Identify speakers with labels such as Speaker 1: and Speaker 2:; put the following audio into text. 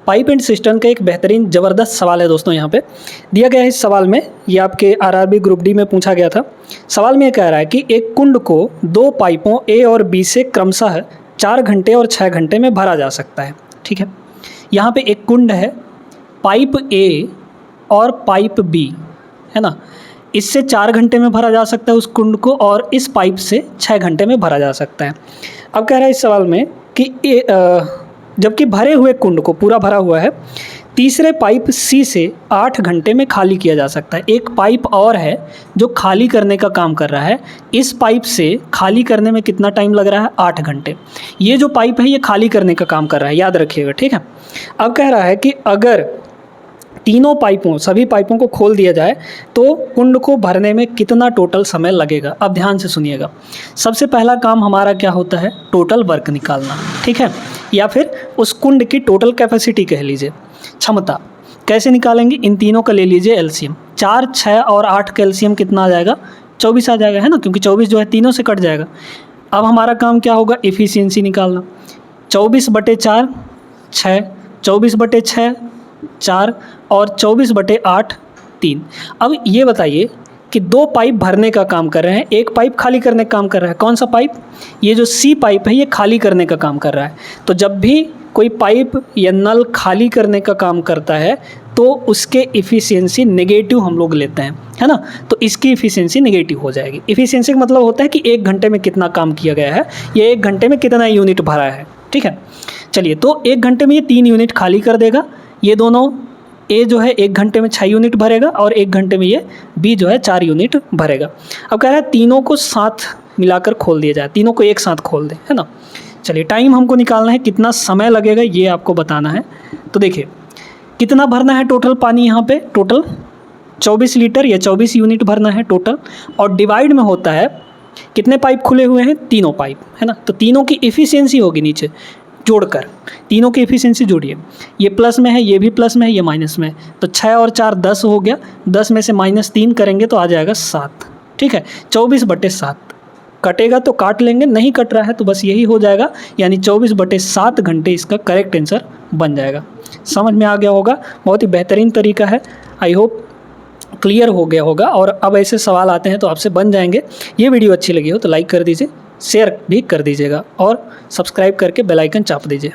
Speaker 1: Pipe and system का एक बेहतरीन ज़बरदस्त सवाल है दोस्तों। यहाँ पे दिया गया है इस सवाल में, ये आपके आरआरबी ग्रुप डी में पूछा गया था। सवाल में ये कह रहा है कि एक कुंड को दो पाइपों ए और बी से क्रमशः 4 घंटे और 6 घंटे में भरा जा सकता है। ठीक है, यहाँ पे एक कुंड है, पाइप ए और पाइप बी है ना, इससे 4 घंटे में भरा जा सकता है उस कुंड को, और इस पाइप से 6 घंटे में भरा जा सकता है। अब कह रहा है इस सवाल में कि जबकि भरे हुए कुंड को पूरा भरा हुआ है, तीसरे पाइप सी से 8 घंटे में खाली किया जा सकता है। एक पाइप और है जो खाली करने का काम कर रहा है, इस पाइप से खाली करने में कितना टाइम लग रहा है? 8 घंटे। ये जो पाइप है ये खाली करने का काम कर रहा है, याद रखिएगा। ठीक है, अब कह रहा है कि अगर तीनों पाइपों, सभी पाइपों को खोल दिया जाए तो कुंड को भरने में कितना टोटल समय लगेगा। अब ध्यान से सुनिएगा। सबसे पहला काम हमारा क्या होता है? टोटल वर्क निकालना। ठीक है, या फिर उस कुंड की टोटल कैपेसिटी कह लीजिए, क्षमता। कैसे निकालेंगे? इन तीनों का ले लीजिए एलसीएम। 4, 6 और 8 का एलसीएम कितना आ जाएगा? 24 आ जाएगा, है ना, क्योंकि 24 जो है तीनों से कट जाएगा। अब हमारा काम क्या होगा? एफिशिएंसी निकालना। 24/4 6, 24/6 4 और 24/8 3। अब ये बताइए कि दो पाइप भरने का काम कर रहे हैं, एक पाइप खाली करने का काम कर रहा है। कौन सा पाइप? ये जो सी पाइप है ये खाली करने का काम कर रहा है। तो जब भी कोई पाइप या नल खाली करने का काम करता है तो उसके इफ़िशियंसी नेगेटिव हम लोग लेते हैं, है ना। तो इसकी इफ़िशियंसी नेगेटिव हो जाएगी। इफ़िशियंसी का मतलब होता है कि 1 घंटे में कितना काम किया गया है, या 1 घंटे में कितना यूनिट भरा है। ठीक है, चलिए, तो 1 घंटे में ये 3 यूनिट खाली कर देगा। ये दोनों ए जो है 1 घंटे में 6 यूनिट भरेगा, और 1 घंटे में ये बी जो है 4 यूनिट भरेगा। अब कह रहा है तीनों को साथ मिलाकर खोल दिया जाए, तीनों को एक साथ खोल दें, है ना। चलिए, टाइम हमको निकालना है, कितना समय लगेगा ये आपको बताना है। तो देखिए कितना भरना है टोटल पानी, यहाँ पे टोटल 24 लीटर या 24 यूनिट भरना है टोटल, और डिवाइड में होता है कितने पाइप खुले हुए हैं? तीनों पाइप, है ना। तो तीनों की इफ़िशियंसी होगी नीचे जोड़कर, तीनों की इफ़िशियंसी जोड़िए। ये प्लस में है, ये भी प्लस में है, ये माइनस में है। तो 6 और 4 10 हो गया, 10 में से -3 करेंगे तो आ जाएगा 7। ठीक है, 24/7 कटेगा तो काट लेंगे, नहीं कट रहा है तो बस यही हो जाएगा, यानी 24/7 घंटे इसका करेक्ट आंसर बन जाएगा। समझ में आ गया होगा, बहुत ही बेहतरीन तरीका है। आई होप क्लियर हो गया होगा, और अब ऐसे सवाल आते हैं तो आपसे बन जाएंगे। ये वीडियो अच्छी लगी हो तो लाइक कर दीजिए, शेयर भी कर दीजिएगा, और सब्सक्राइब करके बेल आइकन चाप दीजिए।